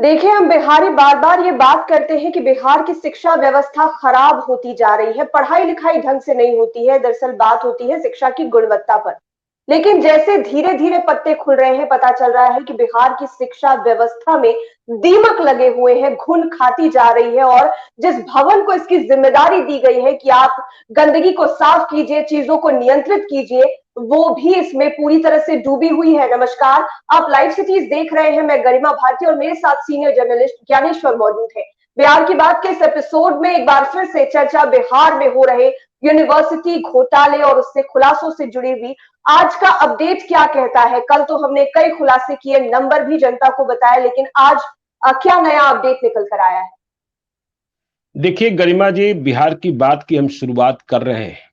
देखिए, हम बिहारी बार बार ये बात करते हैं कि बिहार की शिक्षा व्यवस्था खराब होती जा रही है, पढ़ाई लिखाई ढंग से नहीं होती है। दरअसल बात होती है शिक्षा की गुणवत्ता पर। लेकिन जैसे धीरे धीरे पत्ते खुल रहे हैं, पता चल रहा है कि बिहार की शिक्षा व्यवस्था में दीमक लगे हुए हैं, घुन खाती जा रही है। और जिस भवन को इसकी जिम्मेदारी दी गई है कि आप गंदगी को साफ कीजिए, चीजों को नियंत्रित कीजिए, वो भी इसमें पूरी तरह से डूबी हुई है। नमस्कार, आप लाइव सिटीज देख रहे हैं। मैं गरिमा भारती और मेरे साथ सीनियर जर्नलिस्ट ज्ञानेश्वर मौजूद है। बिहार की बात के इस एपिसोड में एक बार फिर से चर्चा बिहार में हो रहे यूनिवर्सिटी घोटाले और उससे खुलासों से जुड़ी हुई आज का अपडेट क्या कहता है। कल तो हमने कई खुलासे किए, नंबर भी जनता को बताया, लेकिन आज क्या नया अपडेट निकल कर आया है? देखिए गरिमा जी, बिहार की बात की हम शुरुआत कर रहे हैं।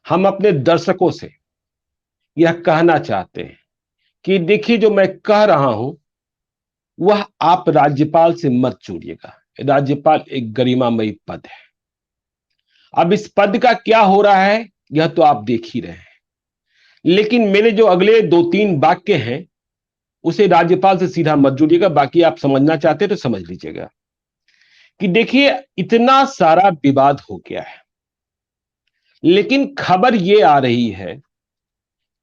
हम अपने दर्शकों से यह कहना चाहते हैं कि देखिए, जो मैं कह रहा हूं वह आप राज्यपाल से मत जोड़िएगा। राज्यपाल एक गरिमामयी पद है। अब इस पद का क्या हो रहा है यह तो आप देख ही रहे हैं, लेकिन मेरे जो अगले 2-3 वाक्य हैं उसे राज्यपाल से सीधा मत जोड़िएगा। बाकी आप समझना चाहते हैं तो समझ लीजिएगा कि देखिए, इतना सारा विवाद हो गया है, लेकिन खबर यह आ रही है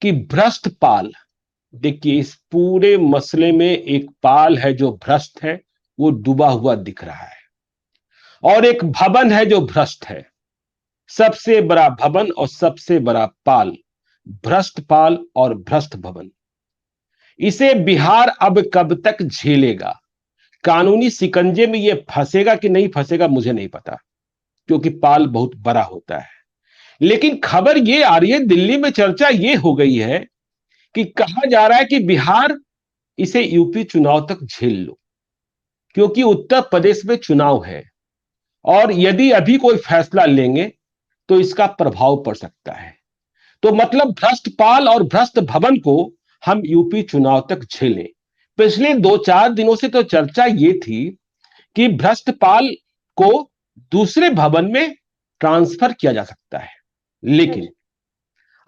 कि भ्रष्ट पाल, देखिए इस पूरे मसले में एक पाल है जो भ्रष्ट है, वो डूबा हुआ दिख रहा है, और एक भवन है जो भ्रष्ट है। सबसे बड़ा भवन और सबसे बड़ा पाल, भ्रष्ट पाल और भ्रष्ट भवन। इसे बिहार अब कब तक झेलेगा? कानूनी शिकंजे में ये फंसेगा कि नहीं फंसेगा मुझे नहीं पता, क्योंकि पाल बहुत बड़ा होता है। लेकिन खबर ये आ रही है, दिल्ली में चर्चा ये हो गई है कि कहा जा रहा है कि बिहार इसे यूपी चुनाव तक झेल लो, क्योंकि उत्तर प्रदेश में चुनाव है और यदि अभी कोई फैसला लेंगे तो इसका प्रभाव पड़ सकता है। तो मतलब भ्रष्ट पाल और भ्रष्ट भवन को हम यूपी चुनाव तक झेलें। पिछले 2-4 दिनों से तो चर्चा ये थी कि भ्रष्ट पाल को दूसरे भवन में ट्रांसफर किया जा सकता है, लेकिन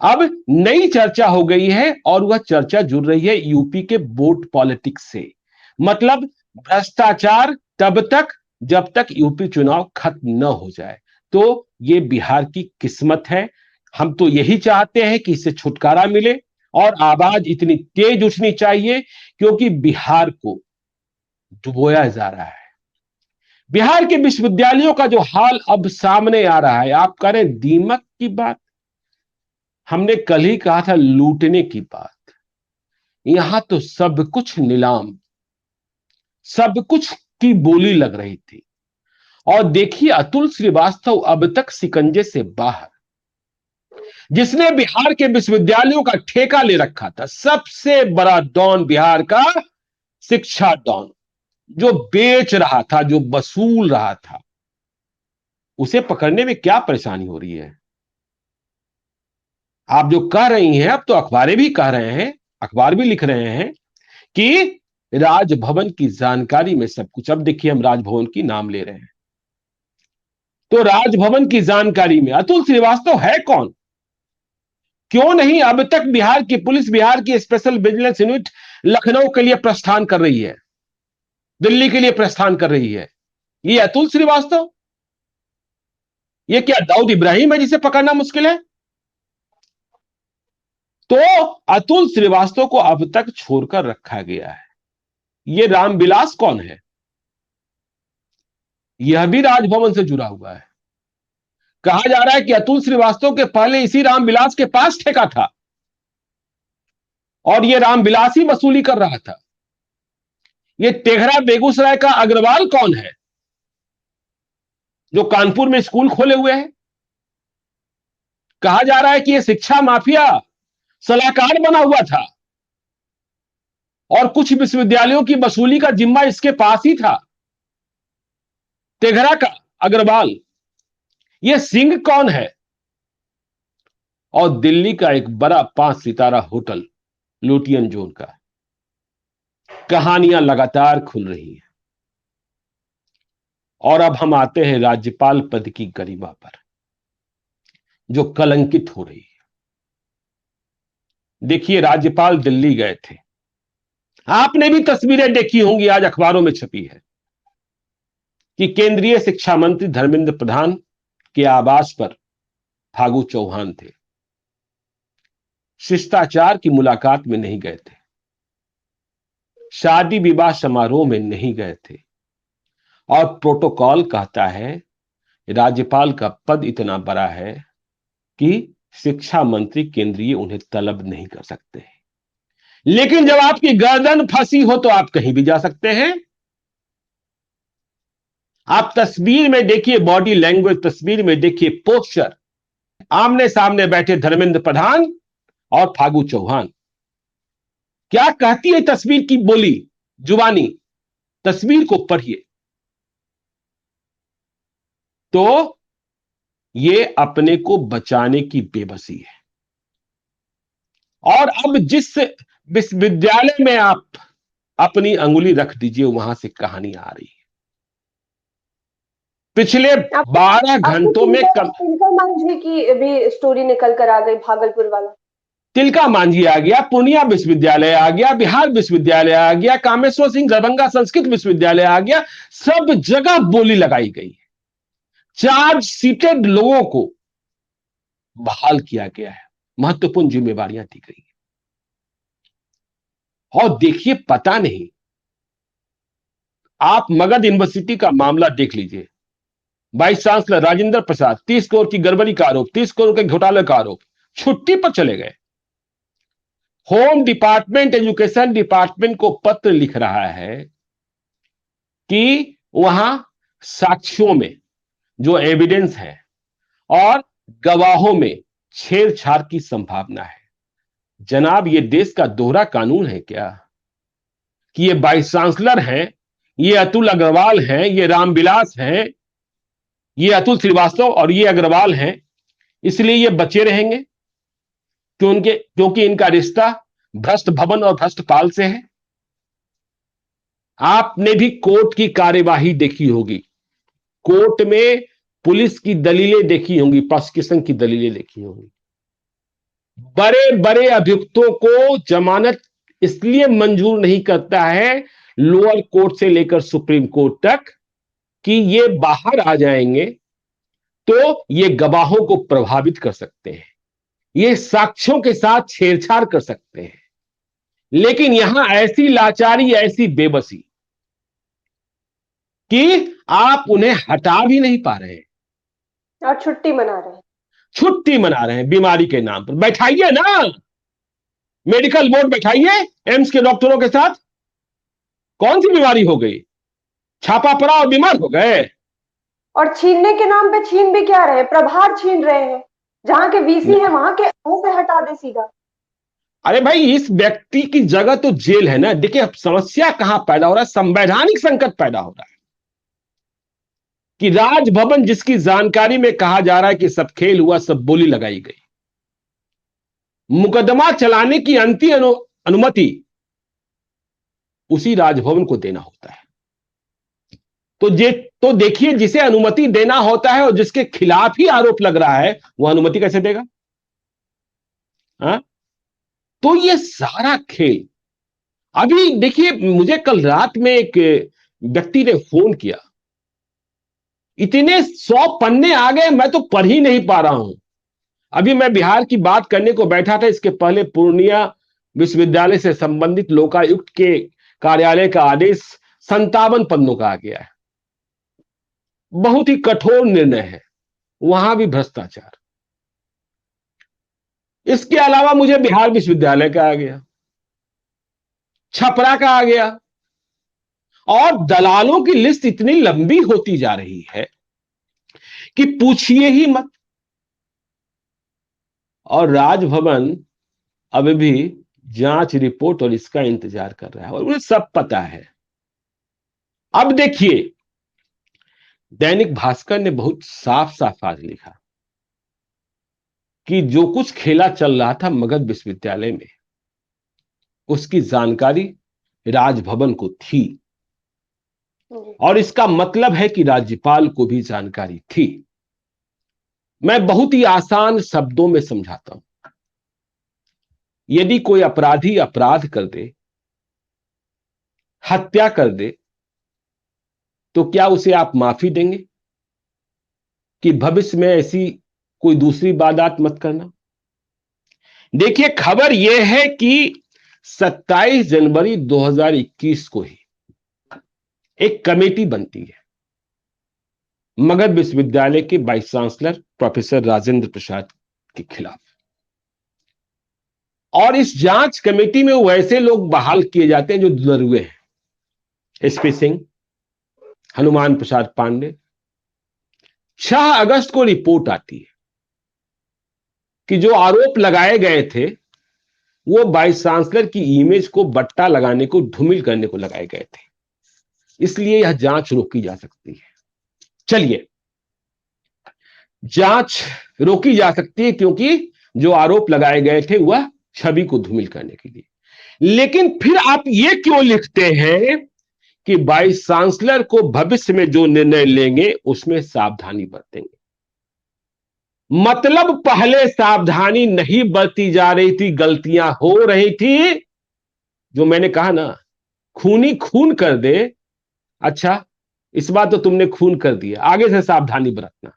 अब नई चर्चा हो गई है और वह चर्चा जुड़ रही है यूपी के वोट पॉलिटिक्स से। मतलब भ्रष्टाचार तब तक जब तक यूपी चुनाव खत्म न हो जाए। तो ये बिहार की किस्मत है। हम तो यही चाहते हैं कि इससे छुटकारा मिले, और आवाज इतनी तेज उठनी चाहिए क्योंकि बिहार को डुबोया जा रहा है। बिहार के विश्वविद्यालयों का जो हाल अब सामने आ रहा है, आप करें दीमक की बात, हमने कल ही कहा था लूटने की बात। यहां तो सब कुछ नीलाम, सब कुछ की बोली लग रही थी। और देखिए, अतुल श्रीवास्तव अब तक शिकंजे से बाहर, जिसने बिहार के विश्वविद्यालयों का ठेका ले रखा था, सबसे बड़ा डॉन बिहार का, शिक्षा डॉन, जो बेच रहा था, जो वसूल रहा था, उसे पकड़ने में क्या परेशानी हो रही है? आप जो कह रही हैं, अब तो अखबारें भी कह रहे हैं, अखबार भी लिख रहे हैं कि राजभवन की जानकारी में सब कुछ। अब देखिए, हम राजभवन की नाम ले रहे हैं, तो राजभवन की जानकारी में अतुल श्रीवास्तव है कौन? क्यों नहीं अब तक बिहार की पुलिस, बिहार की स्पेशल विजिलेंस यूनिट लखनऊ के लिए प्रस्थान कर रही है, दिल्ली के लिए प्रस्थान कर रही है? ये अतुल श्रीवास्तव, ये क्या दाऊद इब्राहिम है जिसे पकड़ना मुश्किल है? तो अतुल श्रीवास्तव को अब तक छोड़कर रखा गया है। ये रामविलास कौन है? यह भी राजभवन से जुड़ा हुआ है। कहा जा रहा है कि अतुल श्रीवास्तव के पहले इसी रामविलास के पास ठेका था और यह रामविलास ही वसूली कर रहा था। यह तेघरा बेगूसराय का अग्रवाल कौन है, जो कानपुर में स्कूल खोले हुए हैं? कहा जा रहा है कि यह शिक्षा माफिया सलाहकार बना हुआ था और कुछ विश्वविद्यालयों की वसूली का जिम्मा इसके पास ही था। तेघरा का अग्रवाल। यह सिंह कौन है? और दिल्ली का एक बड़ा 5 सितारा होटल लुटियन जोन का। कहानियां लगातार खुल रही हैं। और अब हम आते हैं राज्यपाल पद की गरिमा पर, जो कलंकित हो रही है। देखिए, राज्यपाल दिल्ली गए थे, आपने भी तस्वीरें देखी होंगी, आज अखबारों में छपी है कि केंद्रीय शिक्षा मंत्री धर्मेंद्र प्रधान के आवास पर फागू चौहान थे, शिष्टाचार की मुलाकात में नहीं गए थे, शादी विवाह समारोह में नहीं गए थे, और प्रोटोकॉल कहता है राज्यपाल का पद इतना बड़ा है कि शिक्षा मंत्री केंद्रीय उन्हें तलब नहीं कर सकते। लेकिन जब आपकी गर्दन फंसी हो तो आप कहीं भी जा सकते हैं। आप तस्वीर में देखिए बॉडी लैंग्वेज, तस्वीर में देखिए पोस्चर, आमने सामने बैठे धर्मेंद्र प्रधान और फागू चौहान। क्या कहती है तस्वीर की बोली, जुबानी? तस्वीर को पढ़िए तो ये अपने को बचाने की बेबसी है। और अब जिस विश्वविद्यालय में आप अपनी अंगुली रख दीजिए, वहां से कहानी आ रही है। पिछले 12 घंटों में तिलका मांझी की भी स्टोरी निकल कर आ गई, भागलपुर वाला। तिलका मांझी आ गया, पूर्णिया विश्वविद्यालय आ गया, बिहार विश्वविद्यालय आ गया, कामेश्वर सिंह दरभंगा संस्कृत विश्वविद्यालय आ गया, सब जगह बोली लगाई गई है। चार्ज सीटेड लोगों को बहाल किया गया है, महत्वपूर्ण जिम्मेवारियां दी गई है। और देखिए, पता नहीं, आप मगध यूनिवर्सिटी का मामला देख लीजिए। वाइस चांसलर राजेंद्र प्रसाद, 30 करोड़ की गड़बड़ी का आरोप, 30 करोड़ के घोटाले का आरोप, छुट्टी पर चले गए। होम डिपार्टमेंट, एजुकेशन डिपार्टमेंट को पत्र लिख रहा है कि वहां साक्ष्यों में जो एविडेंस है और गवाहों में छेड़छाड़ की संभावना है। जनाब, ये देश का दोहरा कानून है क्या कि ये वाइस चांसलर हैं, ये अतुल अग्रवाल हैं, ये रामविलास हैं, ये अतुल श्रीवास्तव और ये अग्रवाल हैं, इसलिए ये बचे रहेंगे क्योंकि इनका रिश्ता भ्रष्ट भवन और भ्रष्ट पाल से है। आपने भी कोर्ट की कार्यवाही देखी होगी, कोर्ट में पुलिस की दलीलें देखी होंगी, प्रोसिक्यूशन की दलीलें देखी होंगी। बड़े बड़े अभियुक्तों को जमानत इसलिए मंजूर नहीं करता है लोअर कोर्ट से लेकर सुप्रीम कोर्ट तक कि ये बाहर आ जाएंगे तो ये गवाहों को प्रभावित कर सकते हैं, ये साक्ष्यों के साथ छेड़छाड़ कर सकते हैं। लेकिन यहां ऐसी लाचारी, ऐसी बेबसी कि आप उन्हें हटा भी नहीं पा रहे हैं और छुट्टी मना रहे हैं। छुट्टी मना रहे हैं बीमारी के नाम पर। बैठाइए ना, मेडिकल बोर्ड बैठाइए एम्स के डॉक्टरों के साथ। कौन सी बीमारी हो गई? छापा पड़ा और बीमार हो गए। और छीनने के नाम पे छीन भी क्या रहे, प्रभार छीन रहे हैं। जहां के वीसी है वहां के मुंह पे हटा दे सीधा। अरे भाई, इस व्यक्ति की जगह तो जेल है ना। देखिए समस्या कहां पैदा हो रहा है, संवैधानिक संकट पैदा हो रहा है कि राजभवन, जिसकी जानकारी में कहा जा रहा है कि सब खेल हुआ, सब बोली लगाई गई, मुकदमा चलाने की अंतिम अनुमति उसी राजभवन को देना होता है। तो देखिए, जिसे अनुमति देना होता है और जिसके खिलाफ ही आरोप लग रहा है, वह अनुमति कैसे देगा? तो ये सारा खेल। अभी देखिए, मुझे कल रात में एक व्यक्ति ने फोन किया, इतने 100 पन्ने आ गए, मैं तो पढ़ ही नहीं पा रहा हूं। अभी मैं बिहार की बात करने को बैठा था, इसके पहले पूर्णिया विश्वविद्यालय से संबंधित लोकायुक्त के कार्यालय का आदेश 57 पन्नों का आ गया है। बहुत ही कठोर निर्णय है, वहां भी भ्रष्टाचार। इसके अलावा मुझे बिहार विश्वविद्यालय का आ गया, छपरा का आ गया, और दलालों की लिस्ट इतनी लंबी होती जा रही है कि पूछिए ही मत। और राजभवन अभी भी जांच रिपोर्ट और इसका इंतजार कर रहा है, और उन्हें सब पता है। अब देखिए, दैनिक भास्कर ने बहुत साफ साफ आज लिखा कि जो कुछ खेला चल रहा था मगध विश्वविद्यालय में, उसकी जानकारी राजभवन को थी, और इसका मतलब है कि राज्यपाल को भी जानकारी थी। मैं बहुत ही आसान शब्दों में समझाता हूं। यदि कोई अपराधी अपराध कर दे हत्या कर दे तो क्या उसे आप माफी देंगे कि भविष्य में ऐसी कोई दूसरी वारदात मत करना? देखिए, खबर यह है कि 27 जनवरी 2021 को ही एक कमेटी बनती है मगध विश्वविद्यालय के vice chancellor professor Rajendra Prasad के खिलाफ। और इस जांच कमेटी में वैसे लोग बहाल किए जाते हैं जो दुर्वे हैं। एसपी सिंह, हनुमान प्रसाद पांडे। 6 अगस्त को रिपोर्ट आती है कि जो आरोप लगाए गए थे वो वाइस चांसलर की इमेज को बट्टा लगाने को, धूमिल करने को लगाए गए थे, इसलिए यह जांच रोकी जा सकती है। चलिए, जांच रोकी जा सकती है क्योंकि जो आरोप लगाए गए थे वह छवि को धूमिल करने के लिए। लेकिन फिर आप ये क्यों लिखते हैं कि वाइस चांसलर को भविष्य में जो निर्णय लेंगे उसमें सावधानी बरतेंगे? मतलब पहले सावधानी नहीं बरती जा रही थी, गलतियां हो रही थी। जो मैंने कहा ना, खूनी खून कर दे। अच्छा, इस बार तो तुमने खून कर दिया, आगे से सावधानी बरतना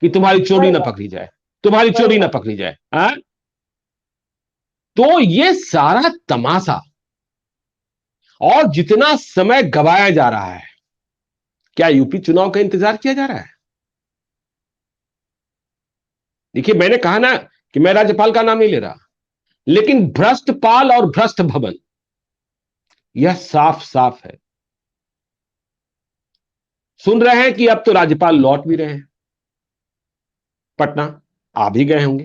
कि तुम्हारी चोरी ना पकड़ी जाए, तुम्हारी चोरी ना पकड़ी जाए। तो ये सारा तमाशा और जितना समय गवाया जा रहा है, क्या यूपी चुनाव का इंतजार किया जा रहा है? देखिए, मैंने कहा ना कि मैं राज्यपाल का नाम नहीं ले रहा, लेकिन भ्रष्ट पाल और भ्रष्ट भवन, यह साफ साफ है। सुन रहे हैं कि अब तो राज्यपाल लौट भी रहे हैं, पटना आ भी गए होंगे।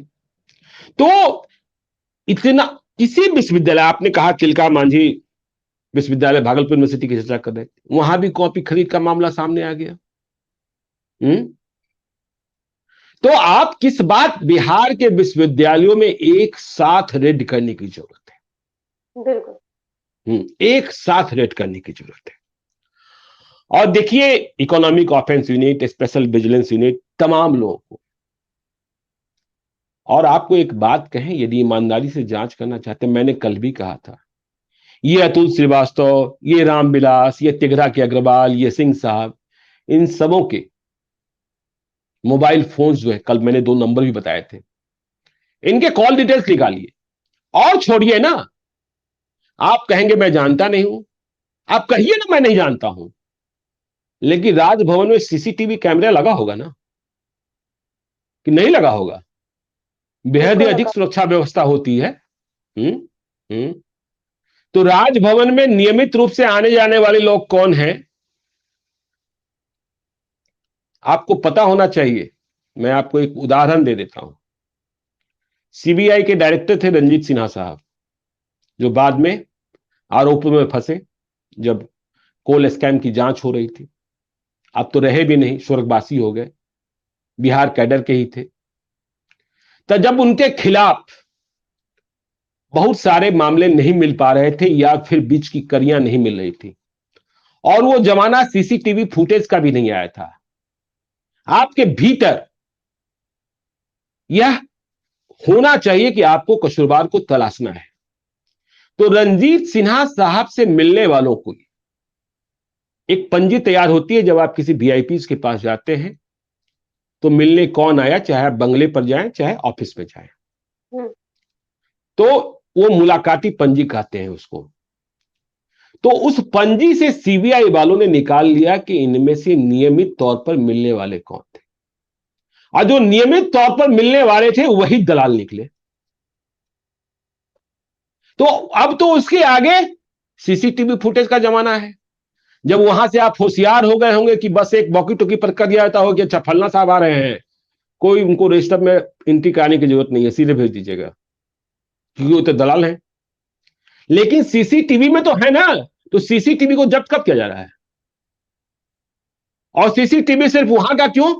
तो इतना किसी विश्वविद्यालय, आपने कहा चिल्का मांझी विश्वविद्यालय भागलपुर यूनिवर्सिटी की चर्चा कर रहे थे, वहां भी कॉपी खरीद का मामला सामने आ गया। तो आप किस बात बिहार के विश्वविद्यालयों में एक साथ रेड करने की जरूरत है? बिल्कुल। एक साथ रेड करने की जरूरत है। और देखिए, economic offence unit, special vigilance unit, तमाम लोगों को। और आपको एक बात कहें, यदि ईमानदारी से जांच करना चाहते हैं, मैंने कल भी कहा था, ये अतुल श्रीवास्तव, ये रामविलास, ये तिघरा के अग्रवाल, ये सिंह साहब, इन सबों के मोबाइल फोन्स जो है, कल मैंने 2 नंबर भी बताए थे, इनके कॉल डिटेल्स निकालिए। और छोड़िए ना, आप कहेंगे मैं जानता नहीं हूं, आप कहिए ना मैं नहीं जानता हूं, लेकिन राजभवन में सीसीटीवी कैमरा लगा होगा ना, कि नहीं लगा होगा? बेहद ही अधिक सुरक्षा व्यवस्था होती है। हम्म हम्म तो राजभवन में नियमित रूप से आने जाने वाले लोग कौन हैं, आपको पता होना चाहिए। मैं आपको एक उदाहरण दे देता हूं। सीबीआई के डायरेक्टर थे रंजीत सिन्हा साहब, जो बाद में आरोपों में फंसे जब कोल स्कैम की जांच हो रही थी। अब तो रहे भी नहीं, स्वर्गवासी हो गए, बिहार कैडर के ही थे। तो जब उनके खिलाफ बहुत सारे मामले नहीं मिल पा रहे थे या फिर बीच की कड़ियां नहीं मिल रही थी, और वो जमाना सीसीटीवी फुटेज का भी नहीं आया था, आपके भीतर यह होना चाहिए कि आपको कसूरवार को तलाशना है। तो रंजीत सिन्हा साहब से मिलने वालों को एक पंजी तैयार होती है। जब आप किसी वीआईपी के पास जाते हैं तो मिलने कौन आया, चाहे आप बंगले पर जाएं चाहे ऑफिस में जाएं, तो वो मुलाकाती पंजी कहते हैं उसको। तो उस पंजी से सीबीआई वालों ने निकाल लिया कि इनमें से नियमित तौर पर मिलने वाले कौन थे, और जो नियमित तौर पर मिलने वाले थे वही दलाल निकले। तो अब तो उसके आगे सीसीटीवी फुटेज का जमाना है। जब वहां से आप होशियार हो गए होंगे कि बस एक वॉकी टॉकी पर कर दिया जाता हो कि अच्छा फलना साहब आ रहे हैं, कोई उनको रजिस्टर में एंट्री कराने की जरूरत नहीं है, सीधे भेज दीजिएगा, क्योंकि वो तो दलाल है। लेकिन सीसीटीवी में तो है ना, तो सीसीटीवी को जब्त कब किया जा रहा है? और सीसीटीवी सिर्फ वहां का क्यों,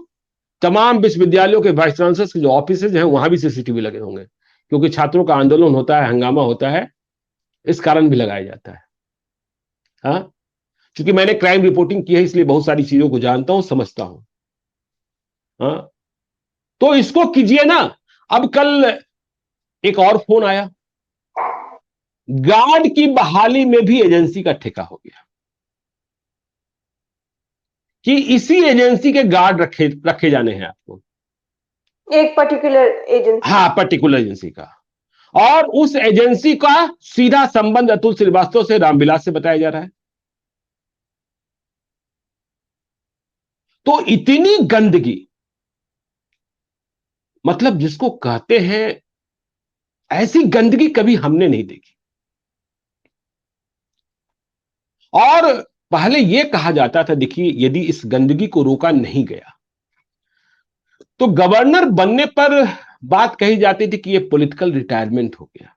तमाम विश्वविद्यालयों के वाइस चांसलर के जो ऑफिस हैं वहां भी सीसीटीवी लगे होंगे, क्योंकि छात्रों का आंदोलन होता है, हंगामा होता है, इस कारण भी लगाया जाता है। हाँ, क्योंकि मैंने क्राइम रिपोर्टिंग की है, इसलिए बहुत सारी चीजों को जानता हूं, समझता हूं। हाँ, तो इसको कीजिए ना। अब कल एक और फोन आया गार्ड की बहाली में भी एजेंसी का ठेका हो गया कि इसी एजेंसी के गार्ड रखे रखे जाने हैं आपको, एक पर्टिकुलर एजेंसी। हाँ, पर्टिकुलर एजेंसी का। और उस एजेंसी का सीधा संबंध अतुल श्रीवास्तव से, रामविलास से बताया जा रहा है। तो इतनी गंदगी, मतलब जिसको कहते हैं, ऐसी गंदगी कभी हमने नहीं देखी। और पहले यह कहा जाता था, देखिए, यदि इस गंदगी को रोका नहीं गया तो गवर्नर बनने पर बात कही जाती थी कि यह पॉलिटिकल रिटायरमेंट हो गया।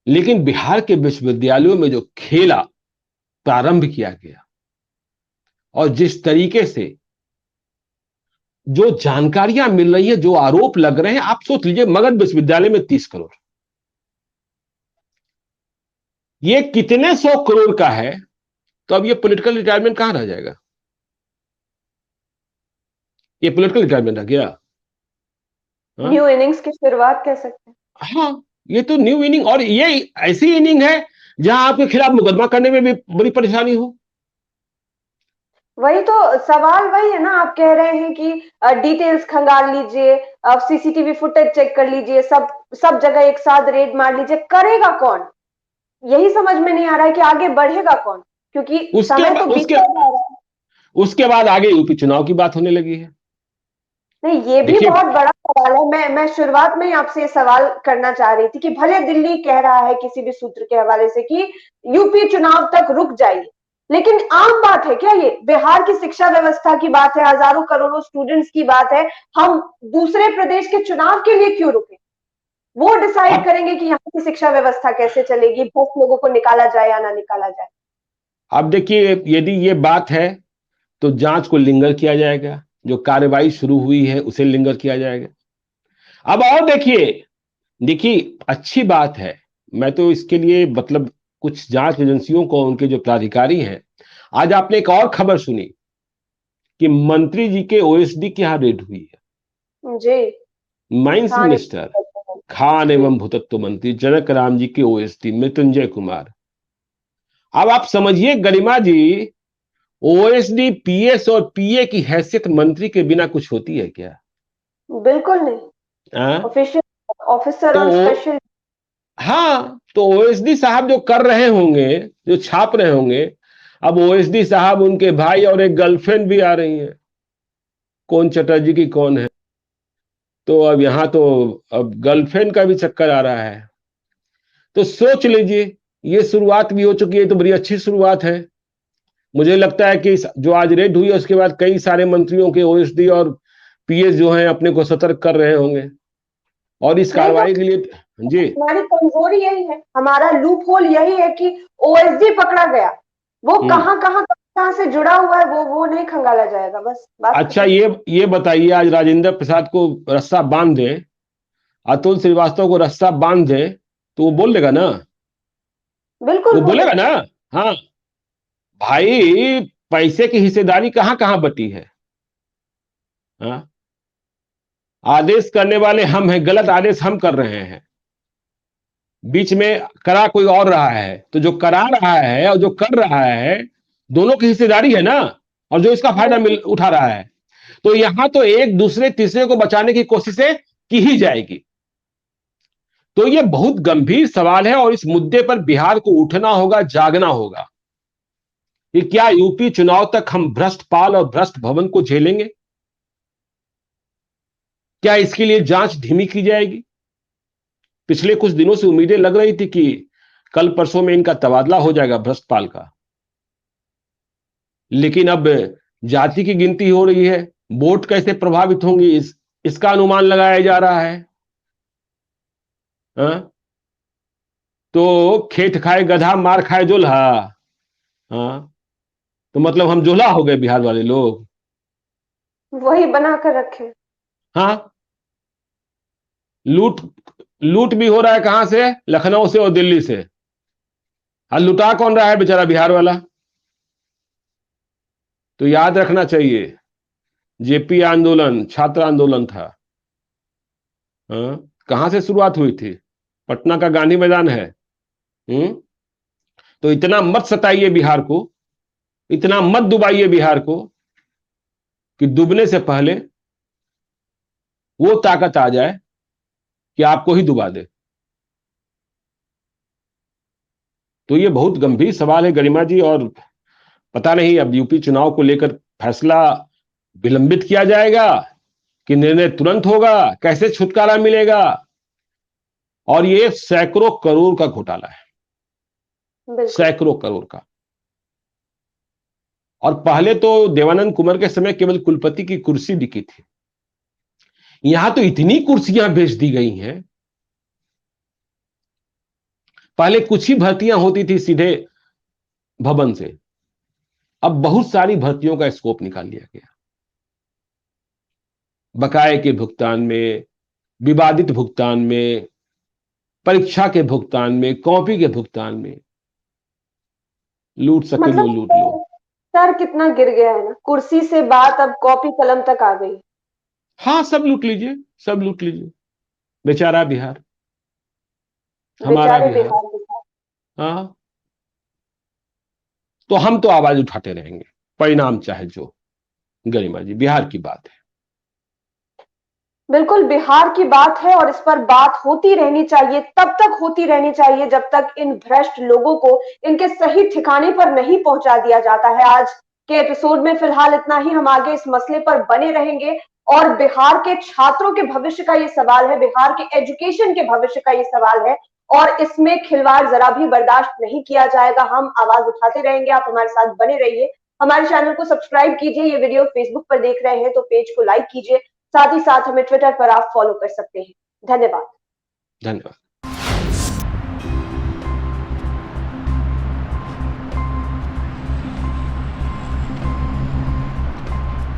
लेकिन बिहार के विश्वविद्यालयों में जो खेला प्रारंभ किया गया और जिस तरीके से जो जानकारियां मिल रही है, जो आरोप लग रहे हैं, आप सोच लीजिए, मगध विश्वविद्यालय में 30 करोड़, ये कितने 100 करोड़ का है, तो अब ये पॉलिटिकल रिटायरमेंट कहां रह जाएगा? ये पॉलिटिकल रिटायरमेंट रह गया। न्यू इनिंग्स की शुरुआत कह सकते हैं। हाँ, ये तो न्यू इनिंग, और ये ऐसी इनिंग है जहां आपके खिलाफ मुकदमा करने में भी बड़ी परेशानी हो। वही तो सवाल वही है ना, आप कह रहे हैं कि डिटेल्स खंगाल लीजिए, सीसीटीवी फुटेज चेक कर लीजिए, सब सब जगह एक साथ रेड मार लीजिए, करेगा कौन? यही समझ में नहीं आ रहा है कि आगे बढ़ेगा कौन, क्योंकि समय तो उसके बीतता जा रहा है। उसके बाद आगे यूपी चुनाव की बात होने लगी है। नहीं, ये भी देखिए, बहुत बड़ा सवाल है। मैं शुरुआत में ही आपसे ये सवाल करना चाह रही थी कि भले दिल्ली कह रहा है किसी भी सूत्र के हवाले से कि यूपी चुनाव तक रुक जाइए, लेकिन आम बात है क्या ये? बिहार की शिक्षा व्यवस्था की बात है, हजारों करोड़ों स्टूडेंट्स की बात है, हम दूसरे प्रदेश के चुनाव के लिए क्यों रुके? वो डिसाइड अब करेंगे कि यहाँ की शिक्षा व्यवस्था कैसे चलेगी, 10 लोगों को निकाला जाए या ना निकाला जाए। अब देखिए, यदि ये बात है तो जांच को लिंगर किया जाएगा, जो कार्रवाई शुरू हुई है उसे लिंगर किया जाएगा। अब और देखिए, देखिए, अच्छी बात है, मैं तो इसके लिए मतलब कुछ जांच एजेंसियों को, उनके जो प्राधिकारी हैं, आज आपने एक और खबर सुनी कि मंत्री जी के ओएसडी की यहां रेड हुई है। जी। माइंस हाँ, मिनिस्टर, खान एवं भूतत्व मंत्री जनक राम जी के ओएसडी मृत्युंजय कुमार। अब आप समझिए गरिमा जी, ओएसडी, पीएस और पीए की हैसियत मंत्री के बिना कुछ होती है क्या? बिल्कुल नहीं। हाँ, ऑफिशियल ऑफिसर तो ऑन स्पेशल। हाँ, तो ओएसडी साहब जो कर रहे होंगे, जो छाप रहे होंगे, अब ओएसडी साहब, उनके भाई और एक गर्लफ्रेंड भी आ रही है, कौन चटर्जी की कौन है, तो अब यहां तो अब गर्लफ्रेंड का भी चक्कर आ रहा है। तो सोच लीजिए, ये शुरुआत भी हो चुकी है, तो बड़ी अच्छी शुरुआत है। मुझे लगता है कि जो आज रेड हुई है उसके बाद कई सारे मंत्रियों के ओएसडी और पीएस जो हैं अपने को सतर्क कर रहे होंगे, और इस नहीं तो कार्रवाई के लिए। जी, हमारी कमजोरी यही है, हमारा लूप होल यही है कि ओएसडी पकड़ा गया, वो हम्म। कहाँ से जुड़ा हुआ है, वो नहीं खंगाला जाएगा, बस बात अच्छा, खत्म। ये बताइए, आज राजेंद्र प्रसाद को रस्सा बांध दे, अतुल श्रीवास्तव को रस्सा बांध दे, तो वो बोल देगा ना? बिल्कुल वो बोलेगा बोलेगा। ना? हाँ भाई, पैसे की हिस्सेदारी कहां कहां बटी है? हाँ, आदेश करने वाले हम हैं, गलत आदेश हम कर रहे हैं, बीच में करा कोई और रहा है, तो जो करा रहा है और जो कर रहा है, दोनों की हिस्सेदारी है ना, और जो इसका फायदा मिल उठा रहा है, तो यहां तो एक दूसरे तीसरे को बचाने की कोशिशें की ही जाएगी। तो ये बहुत गंभीर सवाल है, और इस मुद्दे पर बिहार को उठना होगा, जागना होगा कि क्या यूपी चुनाव तक हम भ्रष्ट पाल और भ्रष्ट भवन को झेलेंगे? क्या इसके लिए जांच धीमी की जाएगी? पिछले कुछ दिनों से उम्मीदें लग रही थी कि कल परसों में इनका तबादला हो जाएगा भ्रष्टपाल का, लेकिन अब जाति की गिनती हो रही है, वोट कैसे प्रभावित होंगी, इसका अनुमान लगाया जा रहा है। हाँ? तो खेत खाए गधा, मार खाए जोल्हा। हाँ, तो मतलब हम जोला हो गए बिहार वाले लोग। वही बना कर रखे। हाँ, लूट लूट भी हो रहा है, कहां से? लखनऊ से और दिल्ली से। हाँ, लुटा कौन रहा है? बेचारा बिहार वाला। तो याद रखना चाहिए, जेपी आंदोलन छात्र आंदोलन था। हाँ, कहां से शुरुआत हुई थी? पटना का गांधी मैदान है। तो इतना मत सताइए बिहार को, इतना मत डुबाइए बिहार को कि डूबने से पहले वो ताकत आ जाए कि आपको ही डुबा दे। तो ये बहुत गंभीर सवाल है गरिमा जी, और पता नहीं अब यूपी चुनाव को लेकर फैसला विलंबित किया जाएगा कि निर्णय तुरंत होगा, कैसे छुटकारा मिलेगा। और ये सैकड़ों करोड़ का घोटाला है, सैकड़ों करोड़ का। और पहले तो देवानंद कुमार के समय केवल कुलपति की कुर्सी बिकी थी, यहां तो इतनी कुर्सियां बेच दी गई हैं। पहले कुछ ही भर्तियां होती थी सीधे भवन से, अब बहुत सारी भर्तियों का स्कोप निकाल लिया गया। बकाये के भुगतान में, विवादित भुगतान में, परीक्षा के भुगतान में, कॉपी के भुगतान में, लूट सके लो लूट लो। सर कितना गिर गया है ना, कुर्सी से बात अब कॉपी कलम तक आ गई। हाँ, सब लूट लीजिए, सब लूट लीजिए। बेचारा बिहार, हमारा बेचारे बिहार। हाँ, तो हम तो आवाज उठाते रहेंगे, परिणाम चाहे जो। गरिमा जी, बिहार की बात है। बिल्कुल बिहार की बात है और इस पर बात होती रहनी चाहिए, तब तक होती रहनी चाहिए जब तक इन भ्रष्ट लोगों को इनके सही ठिकाने पर नहीं पहुंचा दिया जाता है। आज के एपिसोड में फिलहाल इतना ही। हम आगे इस मसले पर बने रहेंगे और बिहार के छात्रों के भविष्य का ये सवाल है, बिहार के एजुकेशन के भविष्य का ये सवाल है और इसमें खिलवाड़ जरा भी बर्दाश्त नहीं किया जाएगा। हम आवाज उठाते रहेंगे, आप हमारे साथ बने रहिए। हमारे चैनल को सब्सक्राइब कीजिए, ये वीडियो फेसबुक पर देख रहे हैं तो पेज को लाइक कीजिए, साथ ही साथ हमें ट्विटर पर आप फॉलो कर सकते हैं। धन्यवाद। धन्यवाद।